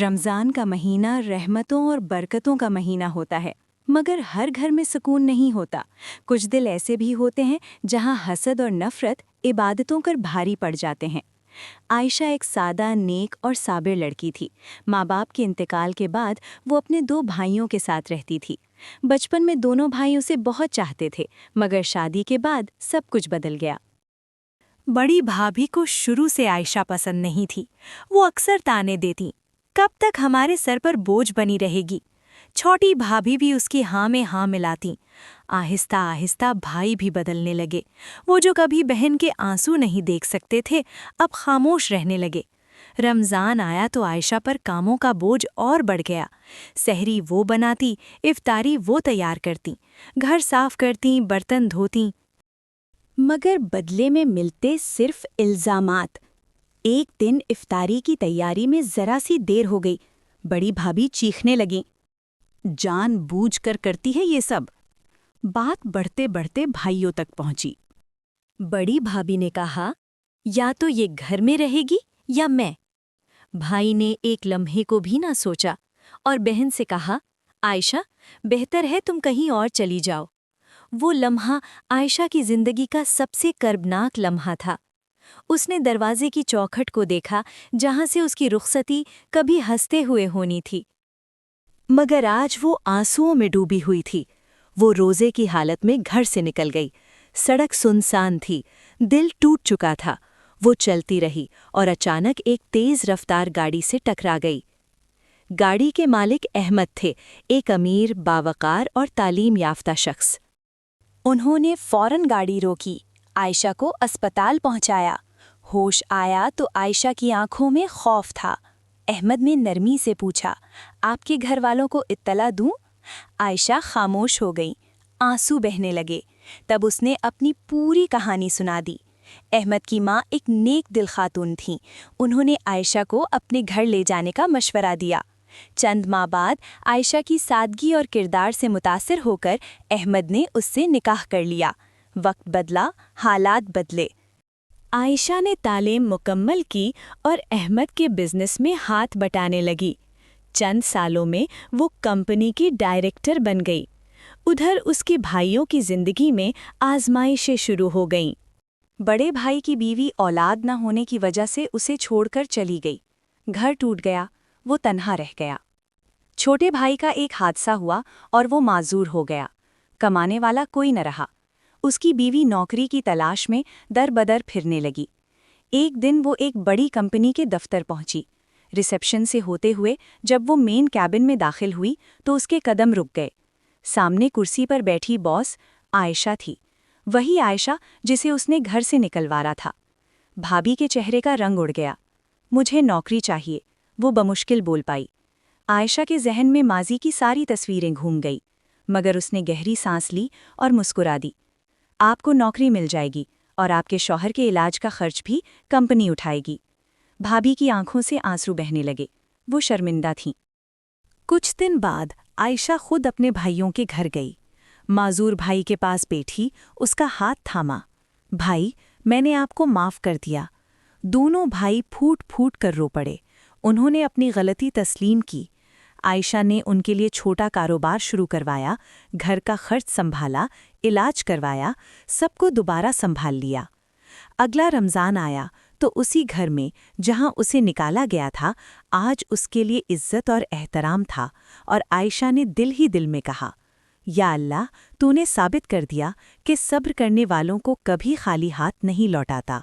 رمضان کا مہینہ رحمتوں اور برکتوں کا مہینہ ہوتا ہے، مگر ہر گھر میں سکون نہیں ہوتا۔ کچھ دل ایسے بھی ہوتے ہیں جہاں حسد اور نفرت عبادتوں کر بھاری پڑ جاتے ہیں۔ عائشہ ایک سادہ، نیک اور صابر لڑکی تھی۔ ماں باپ کے انتقال کے بعد وہ اپنے 2 بھائیوں کے ساتھ رہتی تھی۔ بچپن میں دونوں بھائی اسے بہت چاہتے تھے، مگر شادی کے بعد سب کچھ بدل گیا۔ بڑی بھابھی کو شروع سے عائشہ پسند نہیں تھی۔ وہ اکثر تانے دیتی، کب تک ہمارے سر پر بوجھ بنی رہے گی؟ چھوٹی بھابھی بھی اس کی ہاں میں ہاں ملاتی۔ آہستہ آہستہ بھائی بھی بدلنے لگے۔ وہ جو کبھی بہن کے آنسو نہیں دیکھ سکتے تھے، اب خاموش رہنے لگے۔ رمضان آیا تو عائشہ پر کاموں کا بوجھ اور بڑھ گیا۔ سحری وہ بناتی، افطاری وہ تیار کرتی، گھر صاف کرتی، برتن دھوتی، مگر بدلے میں ملتے صرف الزامات۔ ایک دن افطاری کی تیاری میں ذرا سی دیر ہو گئی۔ بڑی بھابھی چیخنے لگیں، جان بوجھ کر کرتی ہے یہ سب۔ بات بڑھتے بڑھتے بھائیوں تک پہنچی۔ بڑی بھابھی نے کہا، یا تو یہ گھر میں رہے گی یا میں۔ بھائی نے ایک لمحے کو بھی نہ سوچا اور بہن سے کہا، عائشہ بہتر ہے تم کہیں اور چلی جاؤ۔ وہ لمحہ عائشہ کی زندگی کا سب سے کربناک لمحہ تھا۔ اس نے دروازے کی چوکھٹ کو دیکھا جہاں سے اس کی رخصتی کبھی ہنستے ہوئے ہونی تھی، مگر آج وہ آنسوؤں میں ڈوبی ہوئی تھی۔ وہ روزے کی حالت میں گھر سے نکل گئی۔ سڑک سنسان تھی، دل ٹوٹ چکا تھا۔ وہ چلتی رہی اور اچانک ایک تیز رفتار گاڑی سے ٹکرا گئی۔ گاڑی کے مالک احمد تھے، ایک امیر، باوقار اور تعلیم یافتہ شخص۔ انہوں نے فوراً گاڑی روکی، عائشہ کو اسپتال پہنچایا۔ ہوش آیا تو عائشہ کی آنکھوں میں خوف تھا۔ احمد نے نرمی سے پوچھا، آپ کے گھر والوں کو اطلاع دوں؟ عائشہ خاموش ہو گئی، آنسو بہنے لگے۔ تب اس نے اپنی پوری کہانی سنا دی۔ احمد کی ماں ایک نیک دل خاتون تھیں۔ انہوں نے عائشہ کو اپنے گھر لے جانے کا مشورہ دیا۔ چند ماہ بعد عائشہ کی سادگی اور کردار سے متاثر ہو کر احمد نے اس سے نکاح کر لیا۔ وقت بدلا، حالات بدلے۔ عائشہ نے تعلیم مکمل کی اور احمد کے بزنس میں ہاتھ بٹانے لگی۔ چند سالوں میں وہ کمپنی کی ڈائریکٹر بن گئی۔ ادھر اس کے بھائیوں کی زندگی میں آزمائشیں شروع ہو گئیں۔ بڑے بھائی کی بیوی اولاد نہ ہونے کی وجہ سے اسے چھوڑ کر چلی گئی۔ گھر ٹوٹ گیا، وہ تنہا رہ گیا۔ چھوٹے بھائی کا ایک حادثہ ہوا اور وہ معذور ہو گیا۔ کمانے والا کوئی نہ رہا۔ اس کی بیوی نوکری کی تلاش میں در بدر پھرنے لگی۔ ایک دن وہ ایک بڑی کمپنی کے دفتر پہنچی۔ ریسپشن سے ہوتے ہوئے جب وہ مین کیبن میں داخل ہوئی تو اس کے قدم رک گئے۔ سامنے کرسی پر بیٹھی باس عائشہ تھی، وہی عائشہ جسے اس نے گھر سے نکلوایا تھا۔ بھابھی کے چہرے کا رنگ اڑ گیا۔ مجھے نوکری چاہیے، وہ بمشکل بول پائی۔ عائشہ کے ذہن میں ماضی کی ساری تصویریں گھوم گئی، مگر اس نے گہری سانس لی اور مسکرا دی۔ آپ کو نوکری مل جائے گی اور آپ کے شوہر کے علاج کا خرچ بھی کمپنی اٹھائے گی۔ بھابھی کی آنکھوں سے آنسو بہنے لگے، وہ شرمندہ تھیں۔ کچھ دن بعد عائشہ خود اپنے بھائیوں کے گھر گئی۔ معذور بھائی کے پاس بیٹھی، اس کا ہاتھ تھاما۔ بھائی، میں نے آپ کو معاف کر دیا۔ دونوں بھائی پھوٹ پھوٹ کر رو پڑے۔ انہوں نے اپنی غلطی تسلیم کی۔ عائشہ نے ان کے لیے چھوٹا کاروبار شروع کروایا، گھر کا خرچ سنبھالا، علاج کروایا، سب کو دوبارہ سنبھال لیا۔ اگلا رمضان آیا تو اسی گھر میں جہاں اسے نکالا گیا تھا، آج اس کے لیے عزت اور احترام تھا، اور عائشہ نے دل ہی دل میں کہا، یا اللہ، تو نے ثابت کر دیا کہ صبر کرنے والوں کو کبھی خالی ہاتھ نہیں لوٹاتا۔